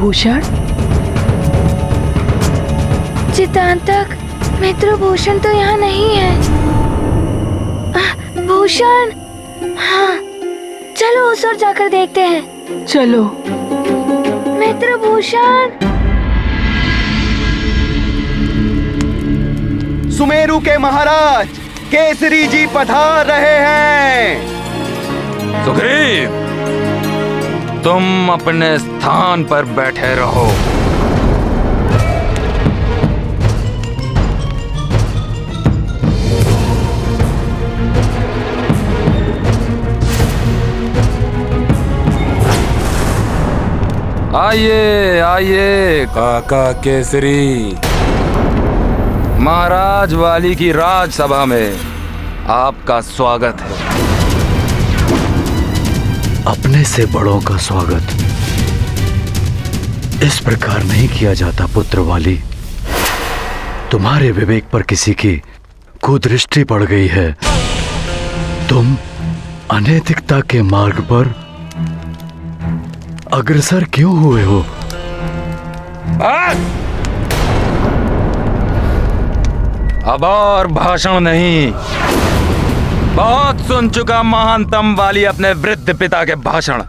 मित्रभूषण? चितांतक, मित्रभूषण तो यहाँ नहीं है। भूषण, हाँ, चलो उस ओर जाकर देखते हैं। चलो। मित्रभूषण। सुमेरु के महाराज केसरी जी पधार रहे हैं। सुग्रीव, तुम अपने स्थान पर बैठे रहो। आइए आइए काका केसरी। महाराज वाली की राजसभा में आपका स्वागत है। अपने से बड़ों का स्वागत इस प्रकार नहीं किया जाता पुत्र वाली। तुम्हारे विवेक पर किसी की कुदृष्टि पड़ गई है। तुम अनैतिकता के मार्ग पर अग्रसर क्यों हुए हो? अब और भाषण नहीं। बहुत सुन चुका महानतम वाली अपने वृद्ध पिता के भाषण।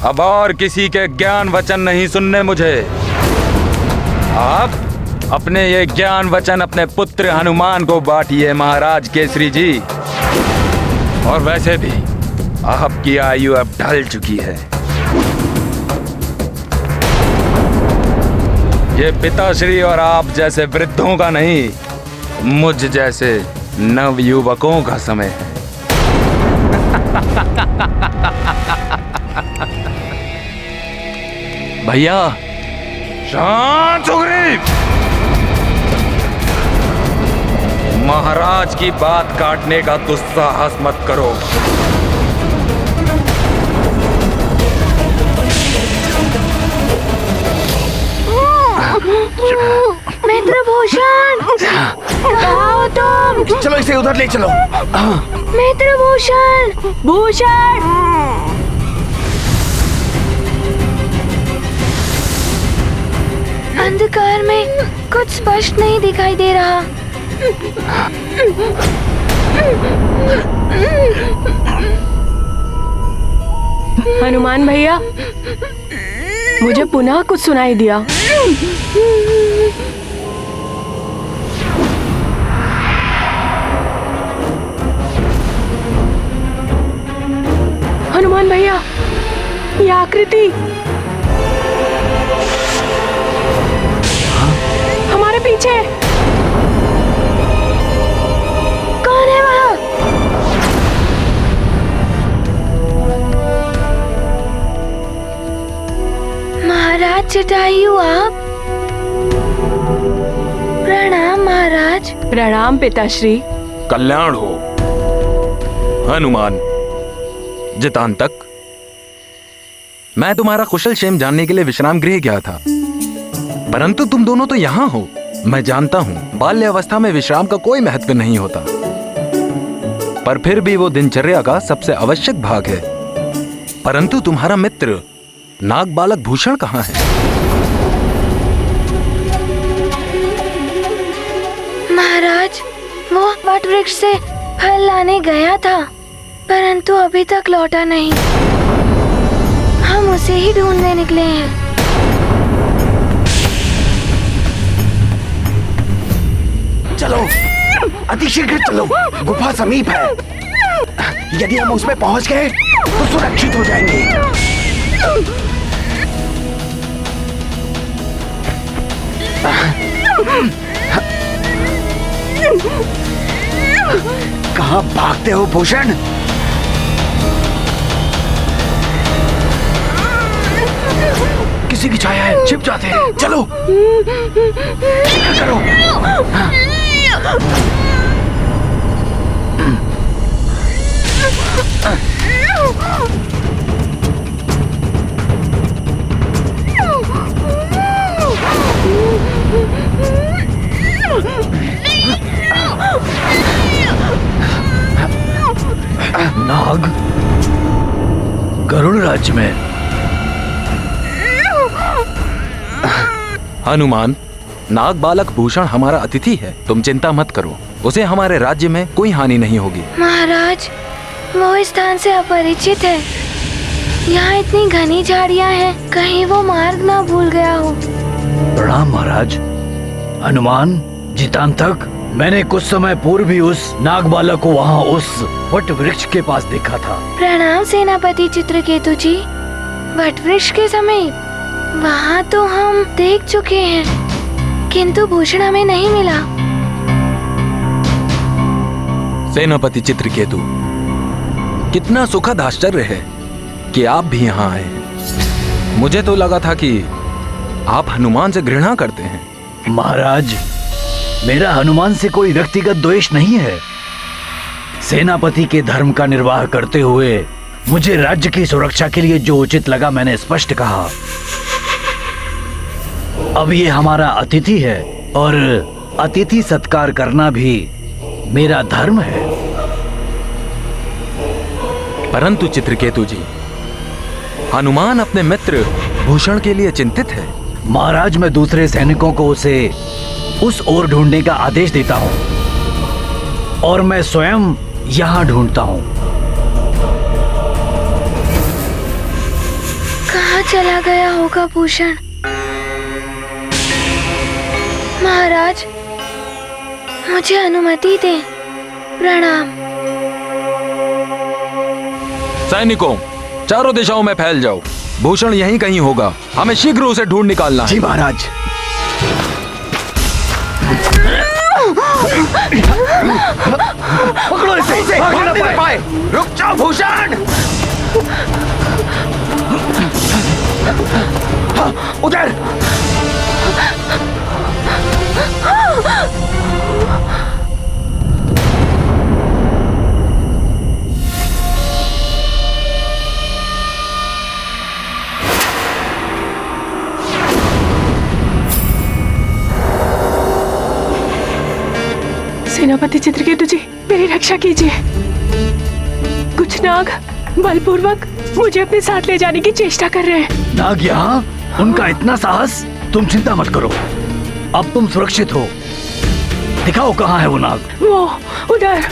अब और किसी के ज्ञान वचन नहीं सुनने मुझे। आप अपने ये ज्ञान वचन अपने पुत्र हनुमान को बांटिए महाराज केसरी जी। और वैसे भी आपकी आयु अब ढल चुकी है। ये पिताश्री और आप जैसे वृद्धों का नहीं, मुझ जैसे नव युवकों का समय है। भैया। शांत सुग्रीव। महाराज की बात काटने का दुस्साहस मत करो। मित्रभूषण, कहाँ हो तुम? चलो इसे उधर ले चलो। मित्रभूषण। भूषण। अंधकार में कुछ स्पष्ट नहीं दिखाई दे रहा। हनुमान भैया, मुझे पुनः कुछ सुनाई दिया। हनुमान भैया, ये आकृति हमारे पीछे। कौन है वहाँ? महाराज जटायु, आप? प्रणाम महाराज। प्रणाम पिताश्री। कल्याण हो। हनुमान, जितांतक, मैं तुम्हारा कुशल क्षेम जानने के लिए विश्राम गृह गया था, परंतु तुम दोनों तो यहाँ हो। मैं जानता हूँ बाल्यावस्था में विश्राम का कोई महत्व नहीं होता, पर फिर भी वो दिनचर्या का सबसे आवश्यक भाग है। परंतु तुम्हारा मित्र नाग बालक भूषण कहाँ है? महाराज, वो वट वृक्ष से फल लाने गया था, परंतु अभी तक लौटा नहीं। हम उसे ही ढूंढने निकले हैं। चलो, अतिशीघ्र चलो, गुफा समीप है। यदि हम उसमें पहुंच गए तो सुरक्षित हो जाएंगे। कहाँ भागते हो भूषण? किसी की छाया है, छिप जाते हैं। चलो, शीघ्र करो। नाग गरुड़ राज्य में हनुमान, नाग बालक भूषण हमारा अतिथि है, तुम चिंता मत करो, उसे हमारे राज्य में कोई हानि नहीं होगी। महाराज, वो इस स्थान से अपरिचित है। यहाँ इतनी घनी झाड़ियाँ हैं, कहीं वो मार्ग ना भूल गया हो। प्रणाम महाराज। हनुमान, जितांतक, मैंने कुछ समय पूर्व भी उस नाग बालक को वहाँ उस वट वृक्ष के पास देखा था। प्रणाम सेनापति चित्रकेतु जी। वट वृक्ष के समीप वहाँ तो हम देख चुके हैं, किंतु भूषण हमें नहीं मिला। सेनापति चित्रकेतु, कितना सुखद आश्चर्य है कि आप भी यहाँ आए हैं। मुझे तो लगा था कि आप हनुमान से घृणा करते हैं। महाराज, मेरा हनुमान से कोई व्यक्तिगत द्वेष नहीं है। सेनापति के धर्म का निर्वाह करते हुए मुझे राज्य की सुरक्षा के लिए जो उचित लगा मैंने स्पष्ट कहा। अब ये हमारा अतिथि है और अतिथि सत्कार करना भी मेरा धर्म है। परंतु चित्रकेतु जी, हनुमान अपने मित्र भूषण के लिए चिंतित है। महाराज, मैं दूसरे सैनिकों को उसे उस ओर ढूंढने का आदेश देता हूँ और मैं स्वयं यहाँ ढूंढता हूँ। कहाँ चला गया होगा भूषण? महाराज, मुझे अनुमति दें। प्रणाम। सैनिकों, चारों दिशाओं में फैल जाओ। भूषण यहीं कहीं होगा, हमें शीघ्र उसे ढूंढ निकालना है। जी महाराज। पकड़ो इसे, भाग नहीं पाए। रुक जाओ भूषण। उधर। सेनापति चित्रकेतु जी, मेरी रक्षा कीजिए। कुछ नाग बलपूर्वक मुझे अपने साथ ले जाने की चेष्टा कर रहे हैं। नाग यहाँ? उनका इतना साहस? तुम चिंता मत करो, अब तुम सुरक्षित हो। दिखाओ कहाँ है वो नाग। वो उधर।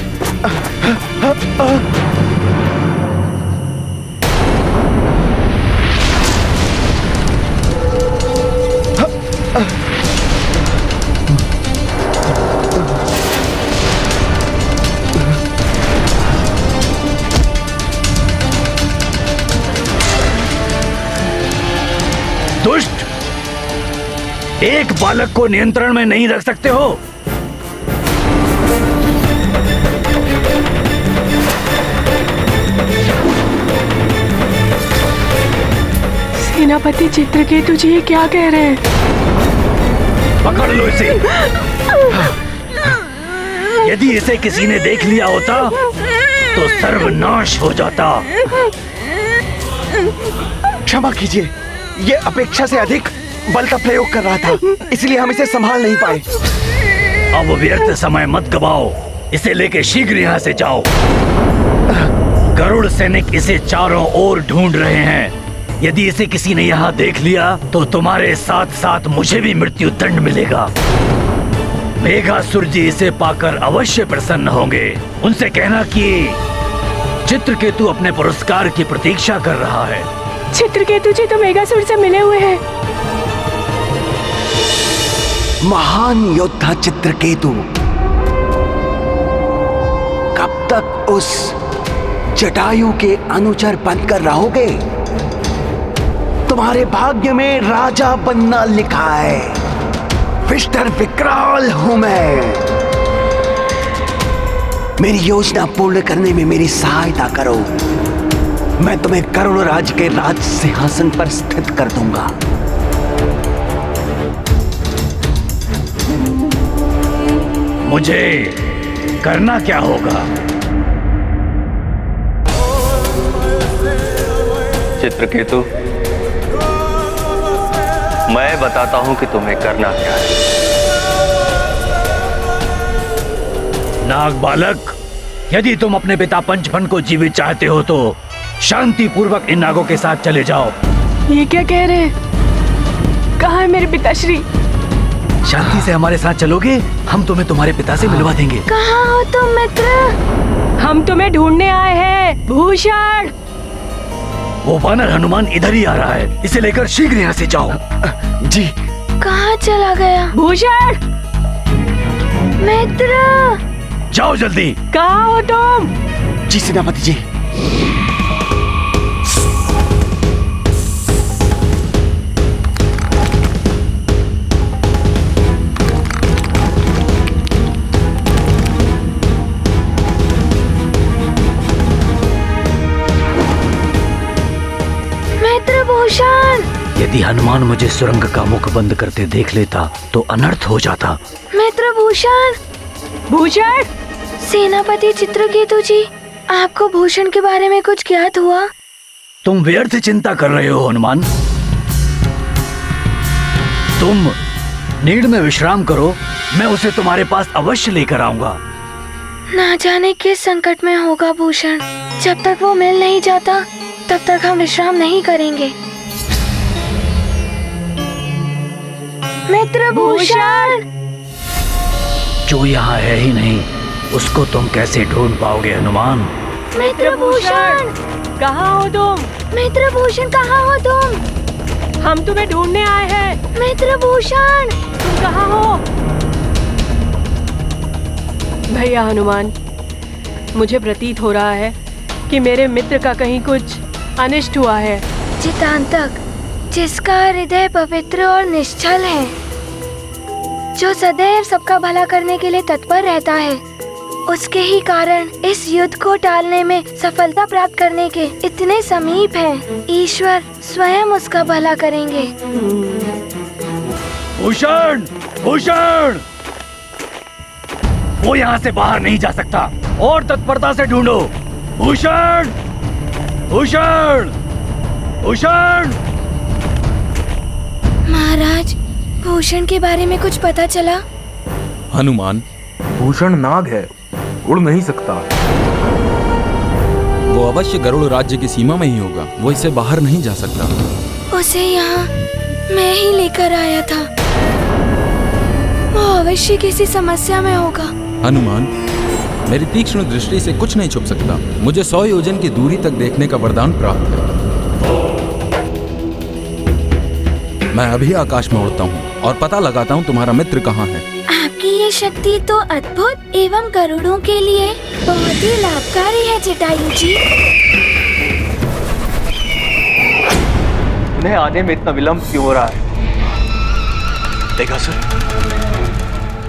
दुष्ट, एक बालक को नियंत्रण में नहीं रख सकते हो? सेनापति चित्रकेतु जी ये क्या कह रहे हैं? पकड़ लो इसे। यदि इसे किसी ने देख लिया होता तो सर्वनाश हो जाता। क्षमा कीजिए, ये अपेक्षा से अधिक बल का प्रयोग कर रहा था, इसलिए हम इसे संभाल नहीं पाए। अब व्यर्थ समय मत गवाओ, इसे लेके शीघ्र यहाँ से जाओ। गरुड़ सैनिक इसे चारों ओर ढूंढ रहे हैं। यदि इसे किसी ने यहाँ देख लिया तो तुम्हारे साथ साथ मुझे भी मृत्यु दंड मिलेगा। मेघासुर जी इसे पाकर अवश्य प्रसन्न होंगे। उनसे कहना कि चित्रकेतु अपने पुरस्कार की प्रतीक्षा कर रहा है। चित्रकेतु जी तो मेघासुर से मिले हुए हैं। महान योद्धा चित्रकेतु, कब तक उस जटायु के अनुचर बनकर रहोगे? तुम्हारे भाग्य में राजा बनना लिखा है। मिस्टर विकराल हूं मैं। मेरी योजना पूर्ण करने में मेरी सहायता करो। मैं तुम्हें करुण राज के राज सिंहासन पर स्थित कर दूंगा। मुझे करना क्या होगा? चित्रकेतु, मैं बताता हूं कि तुम्हें करना क्या है। नाग बालक, यदि तुम अपने पिता पंचफन को जीवित चाहते हो तो शांति पूर्वक इन नागों के साथ चले जाओ। ये क्या कह रहे हैं? कहाँ है मेरे पिताश्री? शांति से हमारे साथ चलोगे, हम तुम्हें तुम्हारे पिता से मिलवा देंगे। कहाँ हो तुम मित्र? हम तुम्हें ढूंढने आए हैं भूषण। वो वानर हनुमान इधर ही आ रहा है, इसे लेकर शीघ्र यहाँ से जाओ। जी। कहाँ चला गया? भूषण मित्र जाओ जल्दी। कहाँ हो तुम? जी सेनापति जी। मित्र भूषण। यदि हनुमान मुझे सुरंग का मुख बंद करते देख लेता तो अनर्थ हो जाता। मित्र भूषण। भूषण सेनापति चित्रकेतु जी, आपको भूषण के बारे में कुछ ज्ञात हुआ? तुम व्यर्थ चिंता कर रहे हो हनुमान। तुम नीड में विश्राम करो, मैं उसे तुम्हारे पास अवश्य लेकर आऊंगा। ना जाने किस संकट में होगा भूषण। जब तक वो मिल नहीं जाता तब तक हम विश्राम नहीं करेंगे। मित्र भूषण। जो यहाँ है ही नहीं, उसको तुम कैसे ढूंढ पाओगे हनुमान? मित्र भूषण। कहाँ हो तुम? मित्र भूषण कहाँ हो तुम? हम तुम्हें ढूंढने आए हैं। मित्र भूषण। तुम कहाँ हो? भैया हनुमान, मुझे प्रतीत हो रहा है कि मेरे मित्र का कहीं कुछ अनिष्ट हुआ है। चितांतक, जिसका हृदय पवित्र और निश्चल है, जो सदैव सबका भला करने के लिए तत्पर रहता है, उसके ही कारण इस युद्ध को टालने में सफलता प्राप्त करने के इतने समीप है। ईश्वर स्वयं उसका भला करेंगे। भूषण, भूषण, वो यहाँ से बाहर नहीं जा सकता, और तत्परता से ढूंढो। भूषण, भूषण, भूषण। महाराज, भूषण के बारे में कुछ पता चला? हनुमान, भूषण नाग है, उड़ नहीं सकता। वो अवश्य गरुड़ राज्य की सीमा में ही होगा, वो इससे बाहर नहीं जा सकता। उसे यहाँ मैं ही लेकर आया था। वो अवश्य किसी समस्या में होगा। हनुमान, मेरी तीक्ष्ण दृष्टि से कुछ नहीं छुप सकता। मुझे 100 योजन की दूरी तक देखने का वरदान प्राप्त है। मैं अभी आकाश में उड़ता हूँ और पता लगाता हूँ तुम्हारा मित्र कहाँ है। आपकी ये शक्ति तो अद्भुत एवं गरुड़ों के लिए बहुत ही लाभकारी है जटायु जी। उन्हें आने में इतना विलंब क्यों हो रहा है? देगासुर,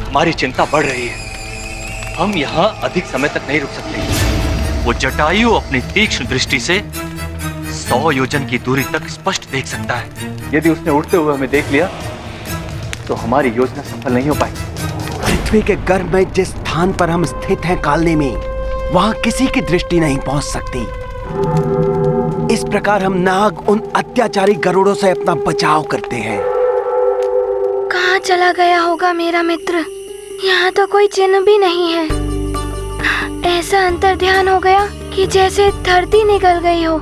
हमारी चिंता बढ़ रही है। हम यहाँ अधिक समय तक नहीं रुक सकते। वो जटायु अपनी तीक्ष्ण दृष्टि से 100 योजन की दूरी तक स्पष्ट देख सकता है। यदि उसने उड़ते हुए हमें देख लिया तो हमारी योजना सफल नहीं हो पाएगी। पृथ्वी के गर्भ में जिस स्थान पर हम स्थित हैं कालने में, वहां किसी की दृष्टि नहीं पहुंच सकती। इस प्रकार हम नाग उन अत्याचारी गरुड़ों से अपना बचाव करते हैं। कहाँ चला गया होगा मेरा मित्र? यहाँ तो कोई चिन्ह भी नहीं है। ऐसा अंतर्ध्यान हो गया कि जैसे धरती निकल गई हो।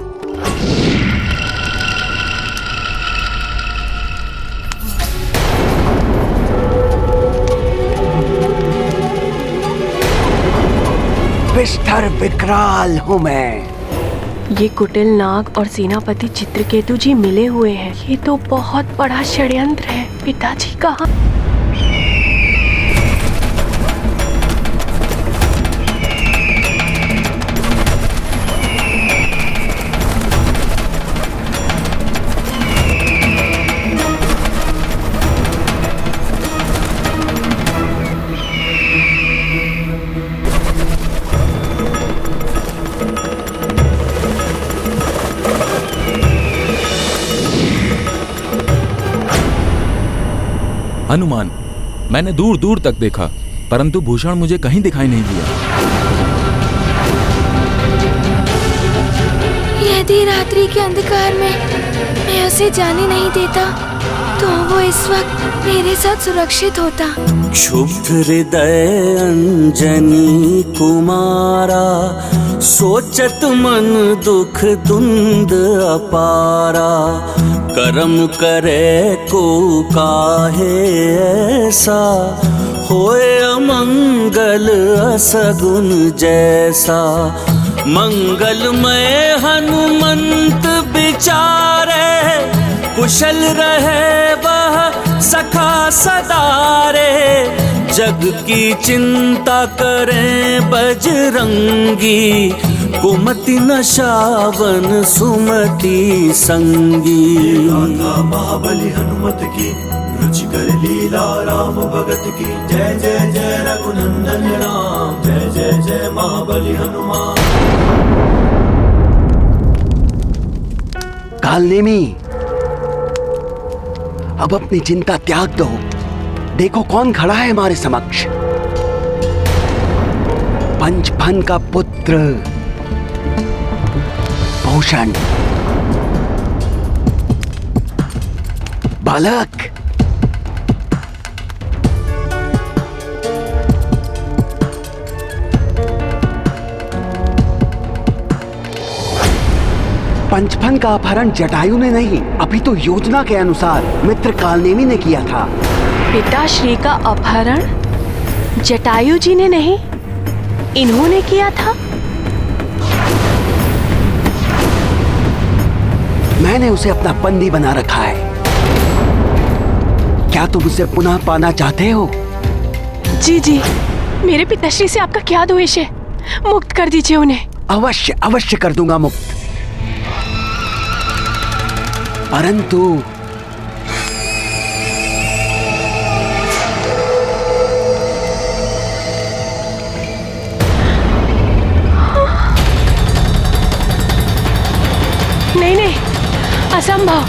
विष्ठर विकराल हूँ मैं। ये कुटिल नाग और सेनापति चित्रकेतु जी मिले हुए हैं। ये तो बहुत बड़ा षड्यंत्र है। पिताजी कहाँ? हनुमान, मैंने दूर दूर तक देखा, परंतु भूषण मुझे कहीं दिखाई नहीं दिया। यदि रात्रि के अंधकार में मैं उसे जाने नहीं देता तो वो इस वक्त मेरे साथ सुरक्षित होता। क्षुब्ध हृदय अंजनी कुमारा, सोचत मन दुख धुंध अपारा। कर्म करे को काहे ऐसा, होए अमंगल असगुन जैसा। मंगलमय हनुमंत बिचारे, कुशल रहे वह सखा सदा रे। जग की चिंता करें बजरंगी, कुमति नशावन सुमति संगी। महाबली हनुमत की, रुचिकर लीला राम भगत की। जय जय जय रघुनंदन राम, जय जय जय महाबली हनुमान। कालनेमी, अब अपनी चिंता त्याग दो। देखो कौन खड़ा है हमारे समक्ष। पंचफन का पुत्र भूषण। बालक, पंचफन का अपहरण जटायु ने नहीं, अभी तो योजना के अनुसार मित्र कालनेमी ने किया था। पिताश्री का अपहरण जटायु जी ने नहीं, इन्होंने किया था। मैंने उसे अपना बंदी बना रखा है। क्या तुम उसे पुनः पाना चाहते हो? जी जी, मेरे पिताश्री से आपका क्या द्वेष है? मुक्त कर दीजिए उन्हें। अवश्य अवश्य कर दूंगा मुक्त, परंतु नहीं नहीं, असंभव।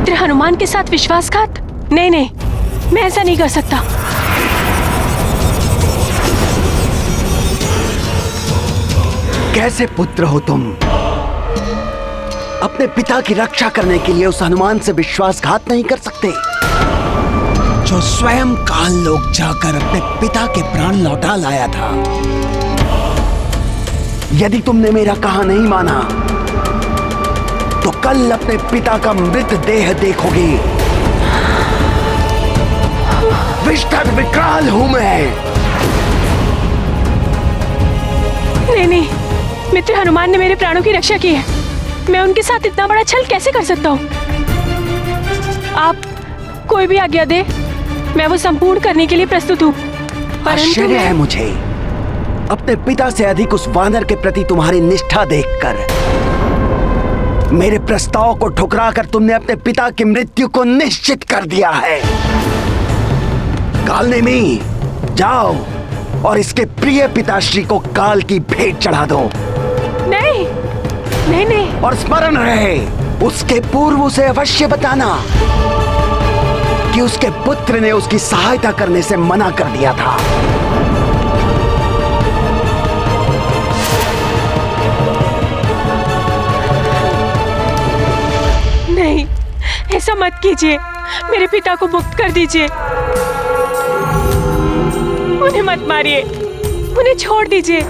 तेरे हनुमान के साथ विश्वासघात? नहीं नहीं, मैं ऐसा नहीं कर सकता। कैसे पुत्र हो तुम? अपने पिता की रक्षा करने के लिए उस हनुमान से विश्वासघात नहीं कर सकते, जो स्वयं काल लोक जाकर अपने पिता के प्राण लौटा लाया था। यदि तुमने मेरा कहा नहीं माना तो कल अपने पिता का मृतदेह देखोगे। विष्ठर विकराल हूं मैं। नहीं नहीं, मित्र हनुमान ने मेरे प्राणों की रक्षा की है। मैं उनके साथ इतना बड़ा छल कैसे कर सकता हूँ? आप कोई भी आज्ञा दे, मैं वो संपूर्ण करने के लिए प्रस्तुत हूँ। आश्चर्य है मुझे अपने पिता से अधिक उस वानर के प्रति तुम्हारी निष्ठा देखकर। मेरे प्रस्ताव को ठुकराकर तुमने अपने पिता की मृत्यु को निश्चित कर दिया है। कालनेमी, जाओ और इसके प्रिय पिताश्री को काल की भेंट चढ़ा दो। नहीं नहीं नहीं। और स्मरण रहे, उसके पूर्व उसे अवश्य बताना कि उसके पुत्र ने उसकी सहायता करने से मना कर दिया था। नहीं, ऐसा मत कीजिए। मेरे पिता को मुक्त कर दीजिए। उन्हें मत मारिए, उन्हें छोड़ दीजिए।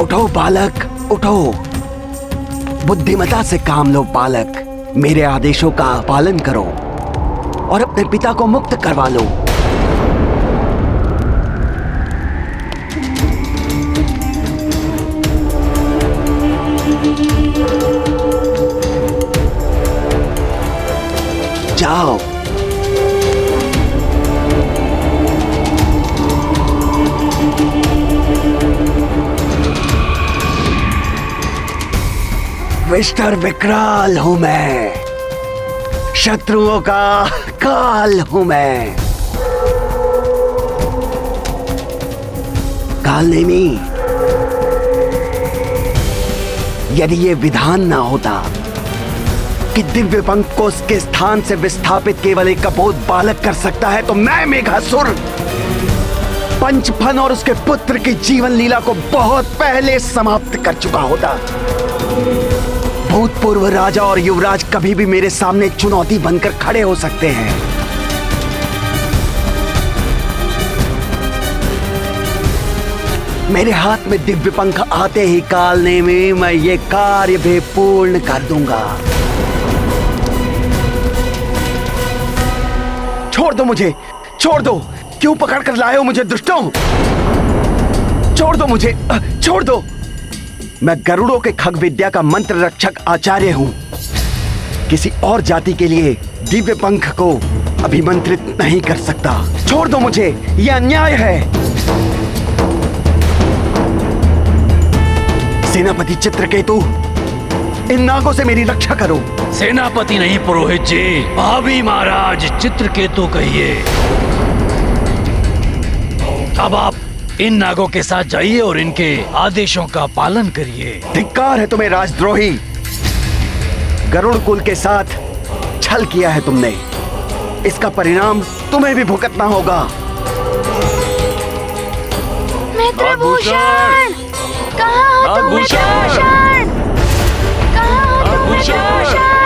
उठो बालक, उठो। बुद्धिमता से काम लो बालक। मेरे आदेशों का पालन करो और अपने पिता को मुक्त करवा लो। जाओ। विष्ठर विकराल हूं मैं, शत्रुओं का काल हूं मैं। कालनेमी, यदि ये विधान ना होता कि दिव्य पंख को उसके स्थान से विस्थापित केवल एक कपोत बालक कर सकता है, तो मैं मेघासुर पंचफन और उसके पुत्र की जीवन लीला को बहुत पहले समाप्त कर चुका होता। भूतपूर्व राजा और युवराज कभी भी मेरे सामने चुनौती बनकर खड़े हो सकते हैं। मेरे हाथ में दिव्य पंख आते ही कालने में मैं ये कार्य भी पूर्ण कर दूंगा। छोड़ दो मुझे, छोड़ दो। क्यों पकड़ कर लाए हो मुझे दुष्टों? छोड़ दो मुझे, छोड़ दो। मैं गरुड़ों के खग विद्या का मंत्र रक्षक आचार्य हूं। किसी और जाति के लिए दिव्य पंख को अभिमंत्रित नहीं कर सकता। छोड़ दो मुझे, यह अन्याय है। सेनापति चित्रकेतु, इन नागों से मेरी रक्षा करो। सेनापति नहीं पुरोहित जी, भावी महाराज चित्रकेतु कहिए। अब आप इन नागों के साथ जाइए और इनके आदेशों का पालन करिए। धिक्कार है तुम्हें राजद्रोही। गरुड़ कुल के साथ छल किया है तुमने। इसका परिणाम तुम्हें भी भुगतना होगा। मित्रभूषण, कहाँ हो तुम मित्रभूषण? कहाँ हो तुम मित्रभूषण?